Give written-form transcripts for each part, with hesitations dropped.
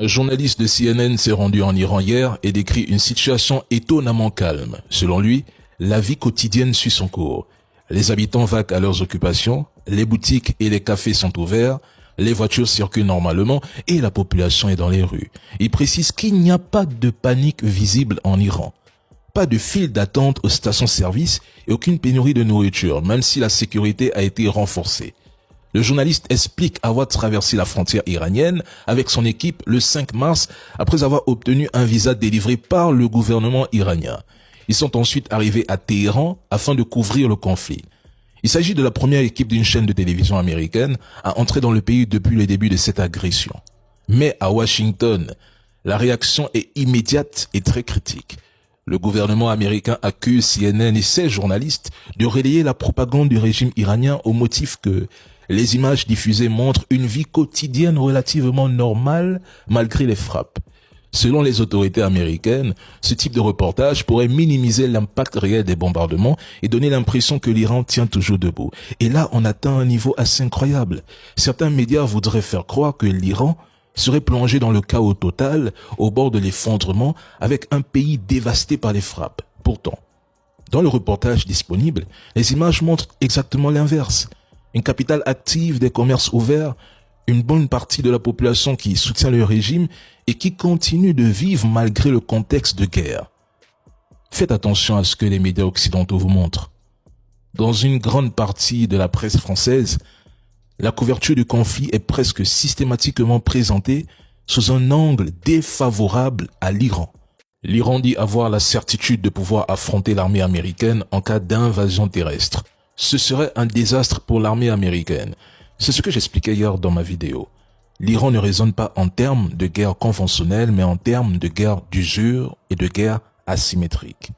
Un journaliste de CNN s'est rendu en Iran hier et décrit une situation étonnamment calme. Selon lui, la vie quotidienne suit son cours. Les habitants vaquent à leurs occupations, les boutiques et les cafés sont ouverts, les voitures circulent normalement et la population est dans les rues. Il précise qu'il n'y a pas de panique visible en Iran. Pas de file d'attente aux stations-service et aucune pénurie de nourriture, même si la sécurité a été renforcée. Le journaliste explique avoir traversé la frontière iranienne avec son équipe le 5 mars après avoir obtenu un visa délivré par le gouvernement iranien. Ils sont ensuite arrivés à Téhéran afin de couvrir le conflit. Il s'agit de la première équipe d'une chaîne de télévision américaine à entrer dans le pays depuis le début de cette agression. Mais à Washington, la réaction est immédiate et très critique. Le gouvernement américain accuse CNN et ses journalistes de relayer la propagande du régime iranien au motif que les images diffusées montrent une vie quotidienne relativement normale malgré les frappes. Selon les autorités américaines, ce type de reportage pourrait minimiser l'impact réel des bombardements et donner l'impression que l'Iran tient toujours debout. Et là, on atteint un niveau assez incroyable. Certains médias voudraient faire croire que l'Iran serait plongé dans le chaos total, au bord de l'effondrement, avec un pays dévasté par les frappes. Pourtant, dans le reportage disponible, les images montrent exactement l'inverse. Une capitale active, des commerces ouverts, une bonne partie de la population qui soutient le régime et qui continue de vivre malgré le contexte de guerre. Faites attention à ce que les médias occidentaux vous montrent. Dans une grande partie de la presse française, la couverture du conflit est presque systématiquement présentée sous un angle défavorable à l'Iran. L'Iran dit avoir la certitude de pouvoir affronter l'armée américaine en cas d'invasion terrestre. Ce serait un désastre pour l'armée américaine. C'est ce que j'expliquais hier dans ma vidéo. L'Iran ne raisonne pas en termes de guerre conventionnelle, mais en termes de guerre d'usure et de guerre asymétrique.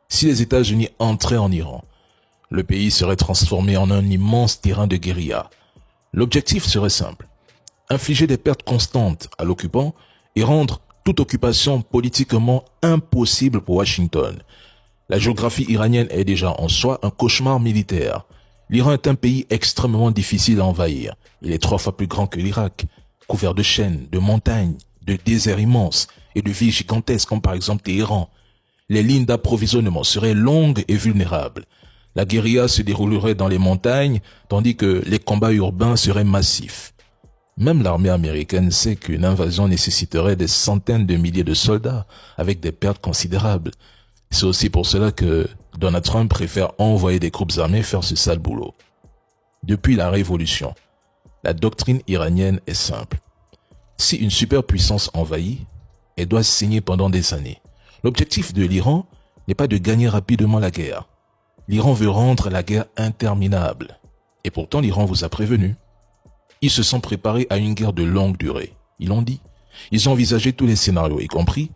Si les États-Unis entraient en Iran, le pays serait transformé en un immense terrain de guérilla. L'objectif serait simple, infliger des pertes constantes à l'occupant et rendre toute occupation politiquement impossible pour Washington. La géographie iranienne est déjà en soi un cauchemar militaire. L'Iran est un pays extrêmement difficile à envahir. Il est 3 fois plus grand que l'Irak, couvert de chaînes, de montagnes, de déserts immenses et de villes gigantesques comme par exemple Téhéran. Les lignes d'approvisionnement seraient longues et vulnérables. La guérilla se déroulerait dans les montagnes, tandis que les combats urbains seraient massifs. Même l'armée américaine sait qu'une invasion nécessiterait des centaines de milliers de soldats, avec des pertes considérables. C'est aussi pour cela que Donald Trump préfère envoyer des groupes armés faire ce sale boulot. Depuis la Révolution, la doctrine iranienne est simple. Si une superpuissance envahit, elle doit saigner pendant des années. L'objectif de l'Iran n'est pas de gagner rapidement la guerre. L'Iran veut rendre la guerre interminable. Et pourtant l'Iran vous a prévenu. Ils se sont préparés à une guerre de longue durée. Ils l'ont dit. Ils ont envisagé tous les scénarios, y compris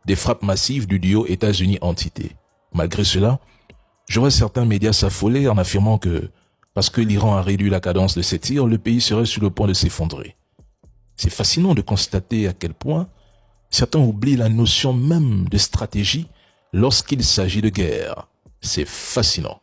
des frappes massives du duo États-Unis-Entité. Malgré cela, je vois certains médias s'affoler en affirmant que, parce que l'Iran a réduit la cadence de ses tirs, le pays serait sur le point de s'effondrer. C'est fascinant de constater à quel point certains oublient la notion même de stratégie lorsqu'il s'agit de guerre. C'est fascinant.